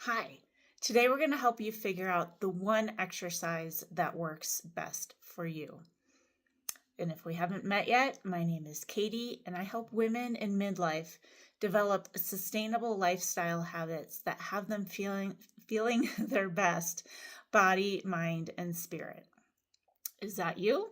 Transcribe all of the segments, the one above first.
Hi, today we're going to help you figure out the one exercise that works best for you. And if we haven't met yet, my name is Katie, and I help women in midlife develop sustainable lifestyle habits that have them feeling their best body, mind, and spirit. Is that you?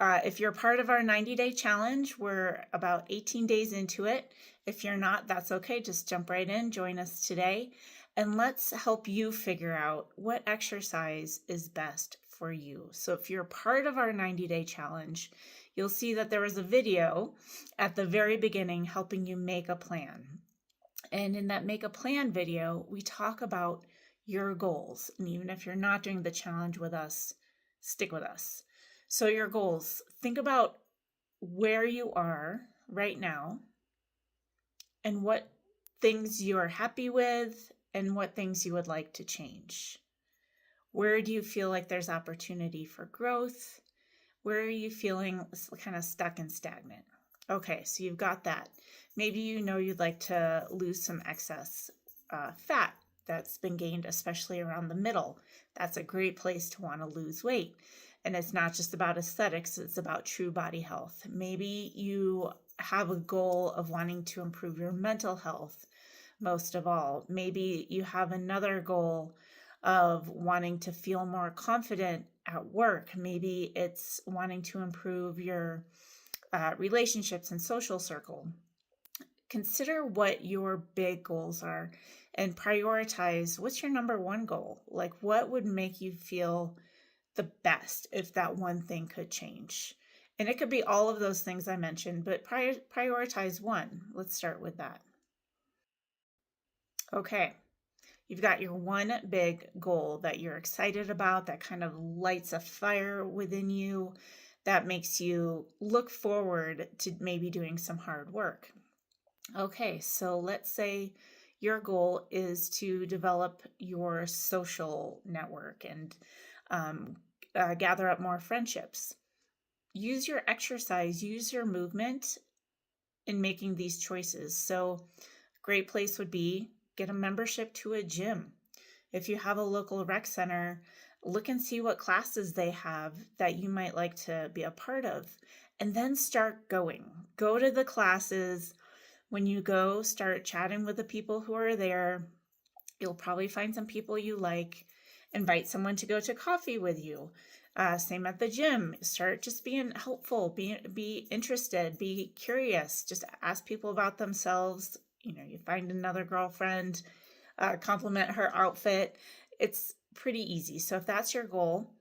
If you're part of our 90-day challenge, we're about 18 days into it. If you're not, that's okay. Just jump right in, join us today, and let's help you figure out what exercise is best for you. So if you're part of our 90-day challenge, you'll see that there was a video at the very beginning helping you make a plan. And in that make a plan video, we talk about your goals. And even if you're not doing the challenge with us, stick with us. So your goals, think about where you are right now and what things you are happy with and what things you would like to change. Where do you feel like there's opportunity for growth? Where are you feeling kind of stuck and stagnant? Okay, so you've got that. Maybe you know you'd like to lose some excess fat that's been gained, especially around the middle. That's a great place to want to lose weight. And it's not just about aesthetics, it's about true body health. Maybe you have a goal of wanting to improve your mental health most of all. Maybe you have another goal of wanting to feel more confident at work. Maybe it's wanting to improve your relationships and social circle. Consider what your big goals are and prioritize what's your number one goal. Like, what would make you feel the best if that one thing could change? And it could be all of those things I mentioned, but prioritize one. Let's start with that. Okay, you've got your one big goal that you're excited about, that kind of lights a fire within you, that makes you look forward to maybe doing some hard work. Okay, so let's say your goal is to develop your social network and gather up more friendships. Use your exercise, use your movement in making these choices. So, a great place would be get a membership to a gym. If you have a local rec center, look and see what classes they have that you might like to be a part of, and then start going. Go to the classes. When you go, start chatting with the people who are there. You'll probably find some people you like. Invite someone to go to coffee with you. Same at the gym. Start just being helpful, be interested, be curious. Just ask people about themselves. You find another girlfriend, compliment her outfit. It's pretty easy. So if that's your goal,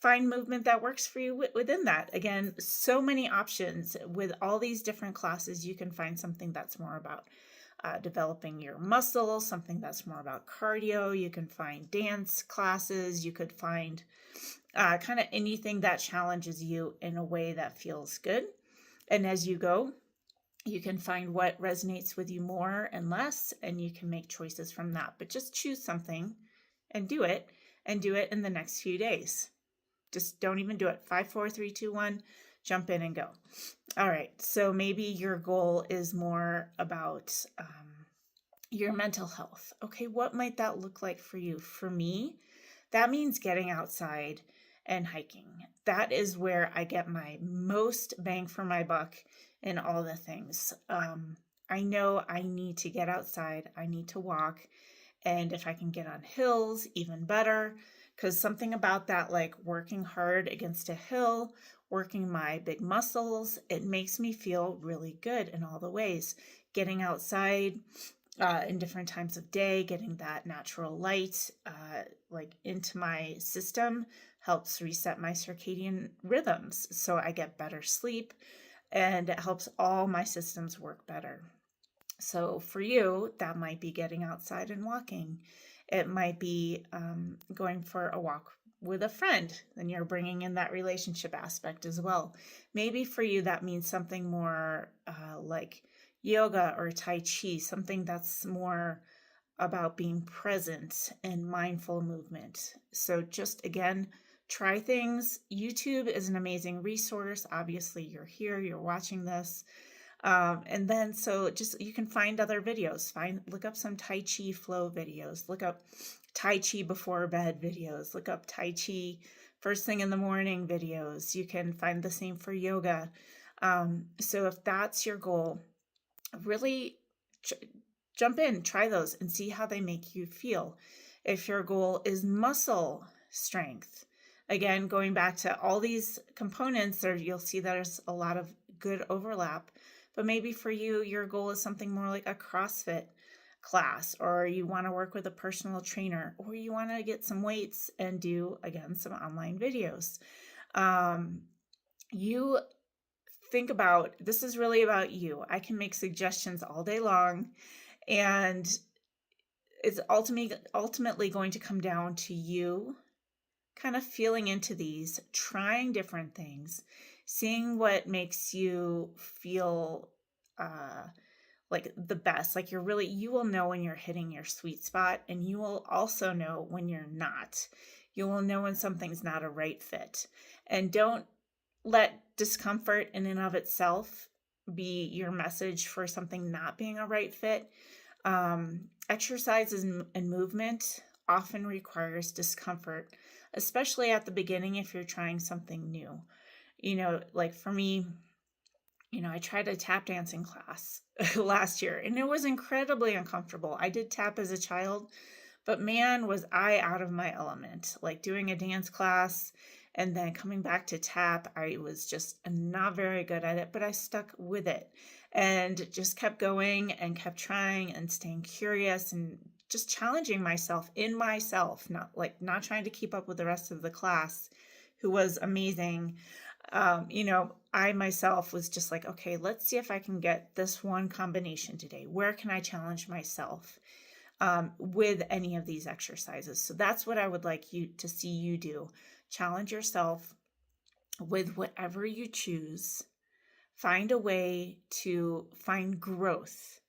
find movement that works for you within that. Again, so many options with all these different classes. You can find something that's more about developing your muscles, something that's more about cardio. You can find dance classes. You could find kind of anything that challenges you in a way that feels good. And as you go, you can find what resonates with you more and less, and you can make choices from that. But just choose something and do it in the next few days. Just don't even do it. 5, 4, 3, 2, 1, jump in and go. All right. So maybe your goal is more about your mental health. Okay. What might that look like for you? For me, that means getting outside and hiking. That is where I get my most bang for my buck in all the things. I know I need to get outside. I need to walk. And if I can get on hills, even better. Because something about that, like working hard against a hill, working my big muscles, it makes me feel really good in all the ways. Getting outside in different times of day, getting that natural light like into my system helps reset my circadian rhythms. So I get better sleep and it helps all my systems work better. So for you, that might be getting outside and walking. It might be going for a walk with a friend. Then you're bringing in that relationship aspect as well. Maybe for you, that means something more like yoga or Tai Chi, something that's more about being present and mindful movement. So just again, try things. YouTube is an amazing resource. Obviously, you're here, you're watching this. And then so just you can find other videos. Look up some Tai Chi flow videos. Look up Tai Chi before bed videos. Look up Tai Chi first thing in the morning videos. You can find the same for yoga. So if that's your goal, really ch- jump in, try those, and see how they make you feel. If your goal is muscle strength, again, going back to all these components, there you'll see there's a lot of good overlap. But maybe for you, your goal is something more like a CrossFit class, or you want to work with a personal trainer, or you want to get some weights and do, again, some online videos. You think about this is really about you. I can make suggestions all day long, and it's ultimately going to come down to you kind of feeling into these, trying different things, seeing what makes you feel like the best. Like you will know when you're hitting your sweet spot, and you will also know when you're not. You will know when something's not a right fit. And don't let discomfort in and of itself be your message for something not being a right fit. Exercise and movement often requires discomfort, especially at the beginning if you're trying something new. Like for me, I tried a tap dancing class last year, and it was incredibly uncomfortable. I did tap as a child, but man, was I out of my element. Like doing a dance class and then coming back to tap, I was just not very good at it, but I stuck with it and just kept going and kept trying and staying curious and just challenging myself in myself, not trying to keep up with the rest of the class, who was amazing. I myself was just like, okay, let's see if I can get this one combination today. Where can I challenge myself with any of these exercises? So that's what I would like you to see you do. Challenge yourself with whatever you choose. Find a way to find growth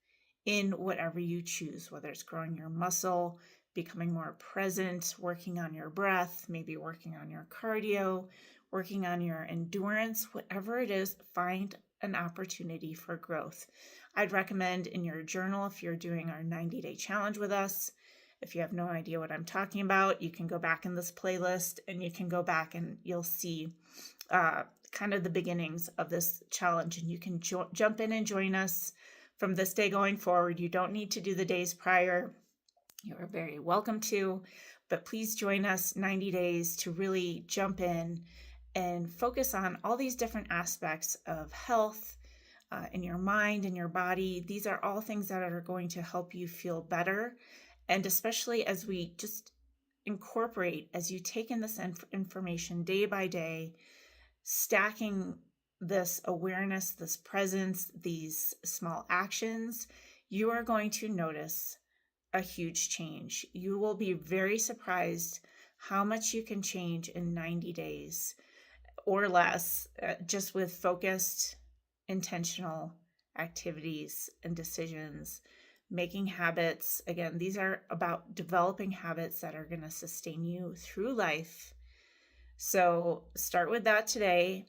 in whatever you choose, whether it's growing your muscle, becoming more present, working on your breath, maybe working on your cardio, working on your endurance, whatever it is, find an opportunity for growth. I'd recommend in your journal, if you're doing our 90-day challenge with us, if you have no idea what I'm talking about, you can go back in this playlist and you can go back and you'll see kind of the beginnings of this challenge, and you can jump in and join us from this day going forward. You don't need to do the days prior. You are very welcome to, but please join us 90 days to really jump in and focus on all these different aspects of health in your mind and your body. These are all things that are going to help you feel better. And especially as we just incorporate, as you take in this information day by day, stacking this awareness, this presence, these small actions, you are going to notice a huge change. You will be very surprised how much you can change in 90 days or less, just with focused, intentional activities and decisions, making habits. Again, these are about developing habits that are going to sustain you through life. So start with that today.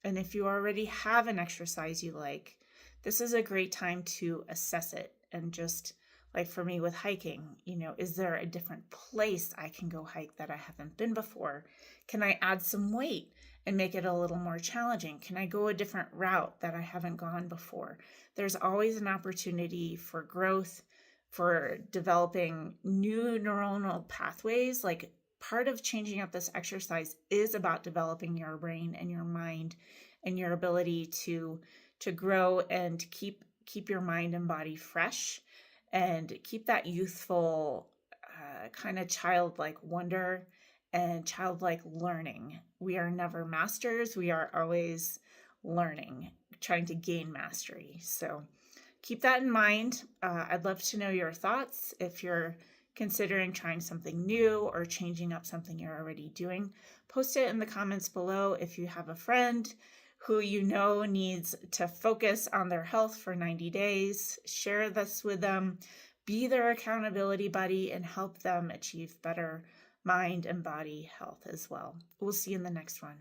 And if you already have an exercise you like, this is a great time to assess it. And just like for me with hiking, is there a different place I can go hike that I haven't been before? Can I add some weight and make it a little more challenging? Can I go a different route that I haven't gone before? There's always an opportunity for growth, for developing new neuronal pathways. Like part of changing up this exercise is about developing your brain and your mind and your ability to grow and keep your mind and body fresh and keep that youthful kind of childlike wonder and childlike learning. We are never masters. We are always learning, trying to gain mastery. So keep that in mind. I'd love to know your thoughts. If you're considering trying something new or changing up something you're already doing, post it in the comments below. If you have a friend who needs to focus on their health for 90 days, share this with them. Be their accountability buddy and help them achieve better mind and body health as well. We'll see you in the next one.